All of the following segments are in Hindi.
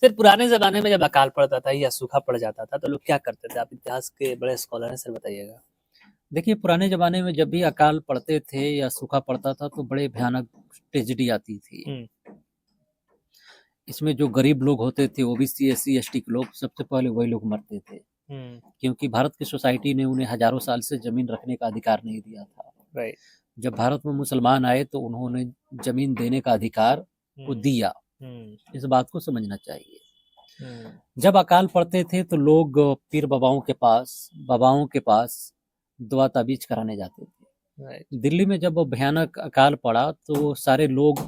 फिर पुराने ज़माने में जब अकाल पड़ता था या सूखा पड़ जाता था, तो लोग क्या करते थे? आप इतिहास के बड़े स्कॉलर हैं, सर बताइएगा। देखिए, पुराने ज़माने में जब भी अकाल पड़ते थे या सूखा पड़ता था तो बड़े भयानक ट्रेजेडी आती थी। इसमें जो गरीब लोग होते थे, ओबीसी, एससी, एसटी के लोग, सबसे पहले वही लोग मरते थे। क्योंकि भारत की सोसाइटी ने उन्हें हज़ारों साल से ज़मीन रखने का अधिकार नहीं दिया था। राइट। जब भारत में मुसलमान आए तो उन्होंने ज़मीन देने का अधिकार को दिया। इस बात को समझना चाहिए। जब अकाल पड़ते थे तो लोग पीर बाबाओं के पास दुआ ताबीज़ कराने जाते थे। राइट। दिल्ली में जब भयानक अकाल पड़ा तो सारे लोग,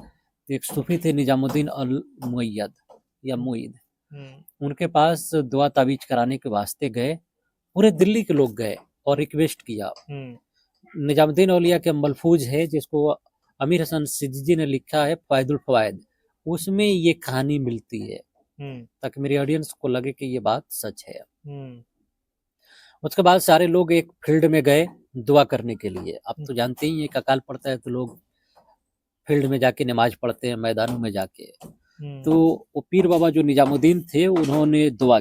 एक सूफी थे निजामुद्दीन अल मुअय्यद या मुईद, उनके पास दुआ ताबीज़ कराने के वास्ते गए। पूरे दिल्ली के लोग गए और रिक्वेस्ट किया। निजामुद्दीन औलिया के मलफूज है जिसको अमीर हसन सिद्दीकी ने लिखा है फ़वाइदुल फ़वाइद, उसमें ये कहानी मिलती है ताकि मेरी ऑडियंस को लगे कि ये बात सच है। उसके बाद सारे लोग एक फील्ड में गए दुआ करने के लिए। आप तो जानते ही हैं कि अकाल पड़ता है तो लोग फील्ड में जाके नमाज पढ़ते हैं, मैदानों में जाके। तो वो पीर बाबा जो निजामुद्दीन थे उन्होंने दुआ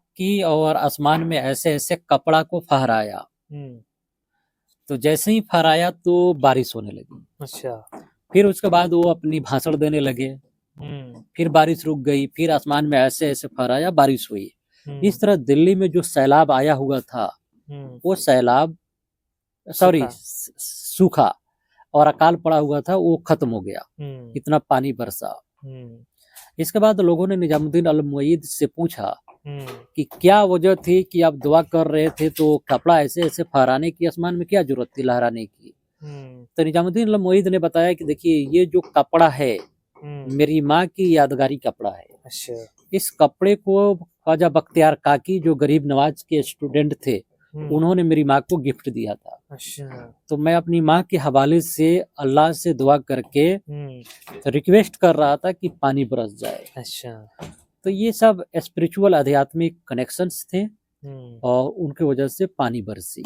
की और आसमान में ऐसे ऐसे कपड़ा को फहराया। तो जैसे ही फहराया तो बारिश होने लगी। अच्छा। फिर उसके बाद वो अपनी भाषण देने लगे। फिर बारिश रुक गई, फिर आसमान में ऐसे ऐसे फहराया, बारिश हुई। इस तरह दिल्ली में जो सैलाब आया हुआ था वो सैलाब सूखा और अकाल पड़ा हुआ था वो खत्म हो गया। इतना पानी बरसा। इसके बाद लोगों ने निजामुद्दीन अल मुईद से पूछा कि क्या वजह थी कि आप दुआ कर रहे थे तो कपड़ा ऐसे ऐसे फहराने की, आसमान में क्या जरूरत थी लहराने की? तो निजामुद्दीन अल मुईद ने बताया कि देखिए, ये जो कपड़ा है मेरी माँ की यादगारी कपड़ा है। अच्छा। इस कपड़े को ख्वाजा बख्तियार काकी जो गरीब नवाज के स्टूडेंट थे उन्होंने मेरी माँ को गिफ्ट दिया था। अच्छा। तो मैं अपनी माँ के हवाले से अल्लाह से दुआ करके रिक्वेस्ट कर रहा था कि पानी बरस जाए। अच्छा। तो ये सब स्पिरिचुअल आध्यात्मिक कनेक्शंस थे और उनके वजह से पानी बरसी।